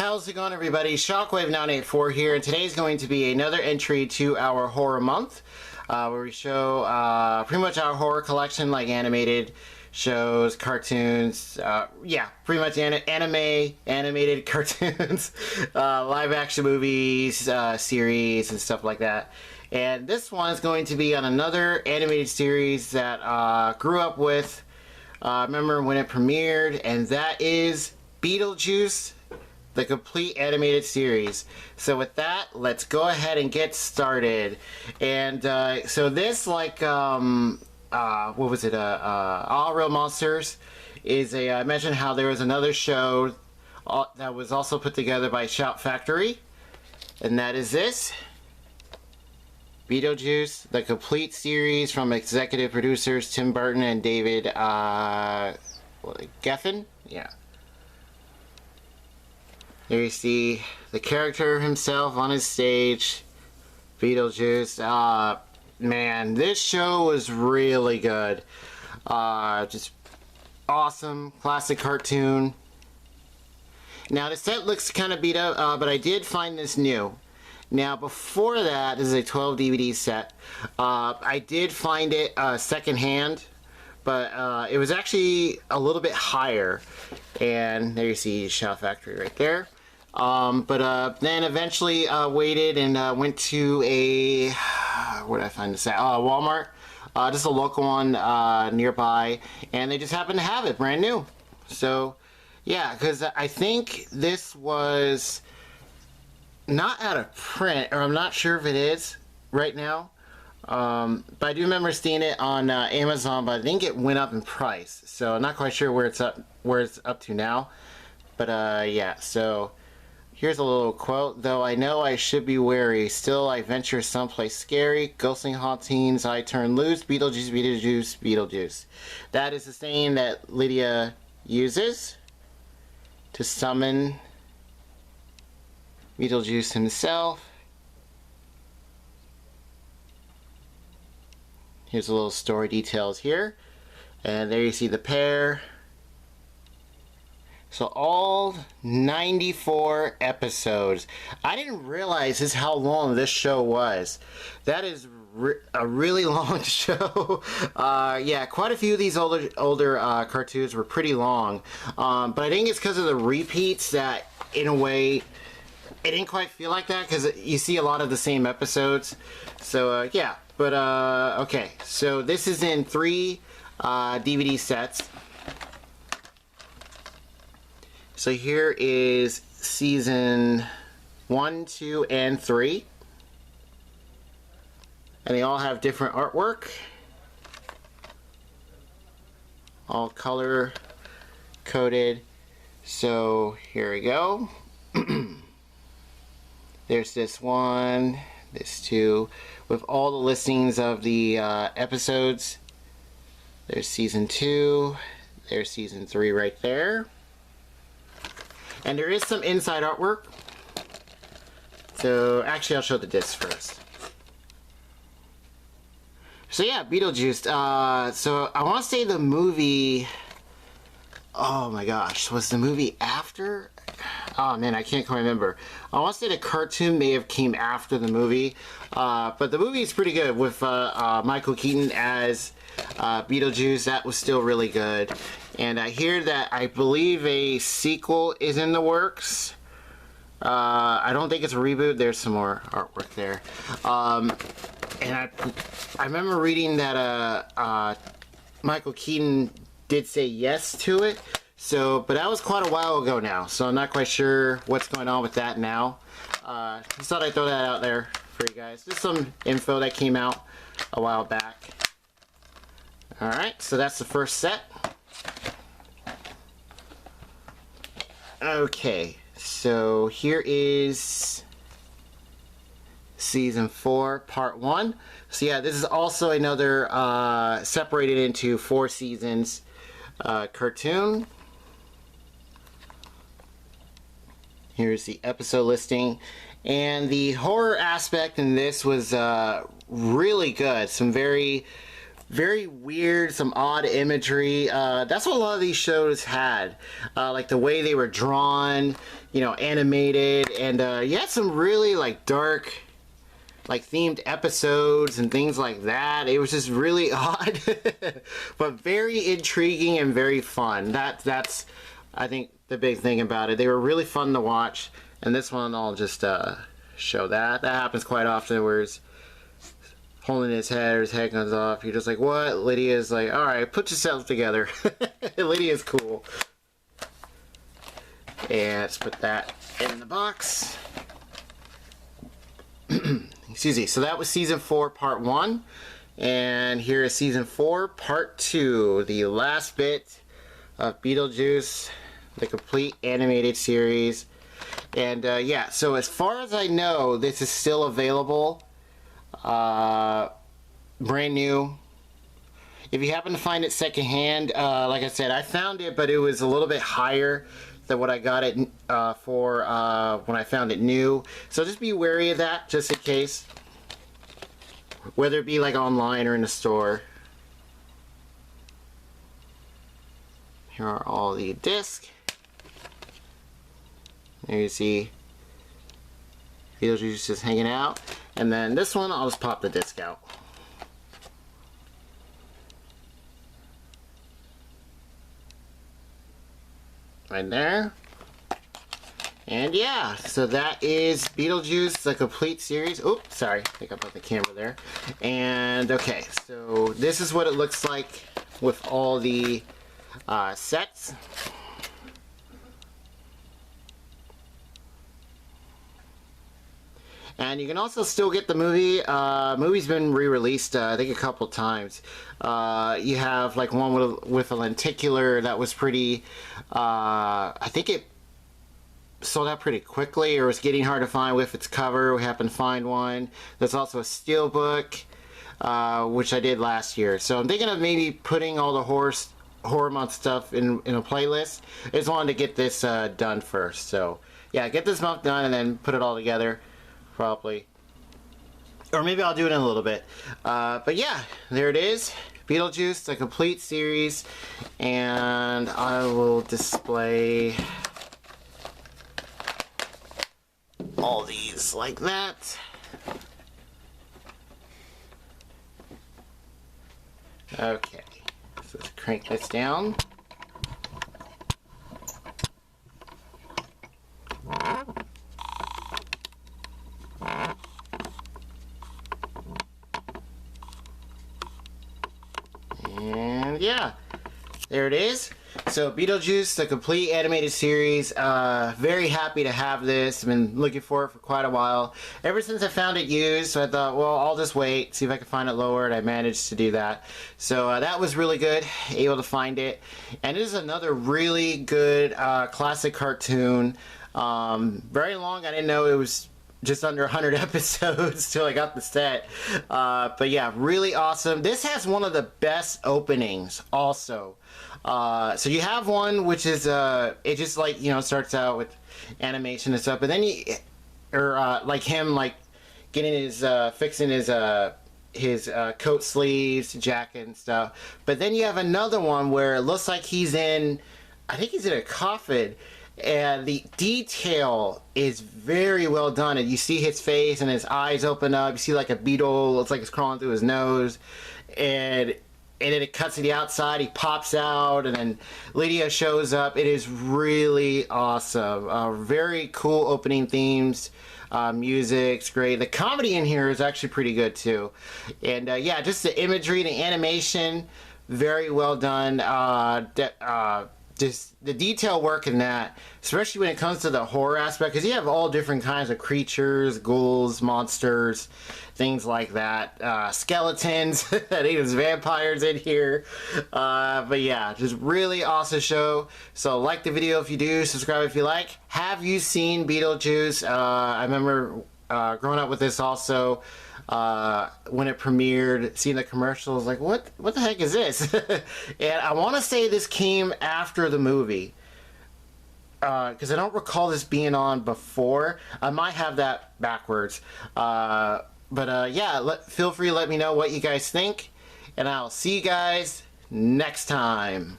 How's it going, everybody? Shockwave984 here, and today's going to be another entry to our horror month, where we show pretty much our horror collection, like animated shows, cartoons, yeah, pretty much animated cartoons, live action movies, series, and stuff like that. And this one is going to be on another animated series that grew up with, remember when it premiered, and that is Beetlejuice, the complete animated series. So with that, let's go ahead and get started. And so this, like, what was it? All Real Monsters is a. I mentioned how there was another show that was also put together by Shout Factory, and that is this. Beetlejuice, the complete series from executive producers Tim Burton and David Geffen? Yeah. There you see the character himself on his stage, Beetlejuice. Man, this show was really good. Just awesome, classic cartoon. Now the set looks kind of beat up, but I did find this new. Now before that, this is a 12 DVD set. I did find it secondhand, but it was actually a little bit higher. And there you see Shout Factory right there. But then eventually waited and went to a, where did I find this at? Walmart, just a local one nearby, and they just happened to have it brand new. So yeah, because I think this was not out of print, or I'm not sure if it is right now, but I do remember seeing it on Amazon, but I think it went up in price, so I'm not quite sure where it's up to now. But yeah, so here's a little quote. Though I know I should be wary, still I venture someplace scary. Ghostly hauntings I turn loose. Beetlejuice, Beetlejuice, Beetlejuice. That is the saying that Lydia uses to summon Beetlejuice himself. Here's a little story details here. And there you see the pair. So all 94 episodes. I didn't realize this how long this show was. That is a really long show. Yeah, quite a few of these older cartoons were pretty long. But I think it's because of the repeats that, in a way, it didn't quite feel like that, because you see a lot of the same episodes. So yeah, but okay. So this is in 3 DVD sets. So here is season 1, 2, and 3. And they all have different artwork. All color coded. So here we go. There's this one, this 2, with all the listings of the episodes. There's season 2. There's season 3 right there. And there is some inside artwork. So actually I'll show the disc first. So yeah, Beetlejuice. So I want to say the movie, oh my gosh, was the movie after? Oh man, I can't quite remember. I want to say the cartoon may have came after the movie. But the movie is pretty good with Michael Keaton as Beetlejuice. That was still really good. And I hear that I believe a sequel is in the works. I don't think it's a reboot. There's some more artwork there. And I remember reading that Michael Keaton did say yes to it. So, but that was quite a while ago now. So I'm not quite sure what's going on with that now. Just thought I'd throw that out there for you guys. Just some info that came out a while back. Alright, so that's the first set. Okay, so here is season 4, part 1. So yeah, this is also another separated into 4 seasons cartoon. Here's the episode listing. And the horror aspect in this was really good. Some very very weird, some odd imagery. That's what a lot of these shows had. Like the way they were drawn, you know, animated, and you had some really like dark, like themed episodes and things like that. It was just really odd, but very intriguing and very fun. That's I think the big thing about it. They were really fun to watch, and this one I'll just show that. That happens quite often where he's holding his head or his head comes off. You're just like, what? Lydia's like, alright, put yourself together. Lydia's cool. And let's put that in the box. Excuse me. So that was season 4, part 1. And here is season 4, part 2. The last bit of Beetlejuice, the complete animated series. And yeah, so as far as I know, this is still available. Brand new. If you happen to find it secondhand, like I said, I found it, but it was a little bit higher than what I got it for when I found it new. So just be wary of that, just in case. Whether it be like online or in the store. Here are all the discs. There you see Beetlejuice just hanging out. And then this one, I'll just pop the disc out. Right there. And yeah, so that is Beetlejuice, the complete series. Oops, sorry, I think I put the camera there. And okay, so this is what it looks like with all the sets. And you can also still get the movie. Movie's been re-released, I think, a couple times. You have like one with a lenticular that was pretty. I think it sold out pretty quickly, or was getting hard to find with its cover. We happened to find one. There's also a steelbook, which I did last year. So I'm thinking of maybe putting all the horror month stuff in a playlist. I just wanted to get this done first. So yeah, get this month done and then put it all together. Probably. Or maybe I'll do it in a little bit. But yeah, there it is. Beetlejuice, the complete series. And I will display all these like that. Okay. So let's crank this down. And yeah, there it is. So Beetlejuice, the complete animated series. Very happy to have this. I've been looking for it for quite a while. Ever since I found it used, so I thought, well, I'll just wait, see if I can find it lower, and I managed to do that. So that was really good, able to find it. And it is another really good classic cartoon. Very long. I didn't know it was just under 100 episodes till I got the set. But yeah, really awesome. This has one of the best openings also. So you have one which is it just like, you know, starts out with animation and stuff, but then like him like getting his fixing his coat sleeves, jacket and stuff. But then you have another one where it looks like he's in, I think he's in a coffin. And the detail is very well done. And you see his face and his eyes open up. You see like a beetle, looks like it's crawling through his nose. And then it cuts to the outside. He pops out, and then Lydia shows up. It is really awesome. Very cool opening themes. Music's great. The comedy in here is actually pretty good too. And yeah, just the imagery, the animation, very well done. Just the detail work in that, especially when it comes to the horror aspect, because you have all different kinds of creatures, ghouls, monsters, things like that. Skeletons, I think there's vampires in here. But yeah, just really awesome show. So like the video if you do, subscribe if you like. Have you seen Beetlejuice? I remember growing up with this also. When it premiered, seeing the commercials, like what the heck is this? And I want to say this came after the movie, because I don't recall this being on before. I might have that backwards. But yeah, feel free to let me know what you guys think. And I'll see you guys next time.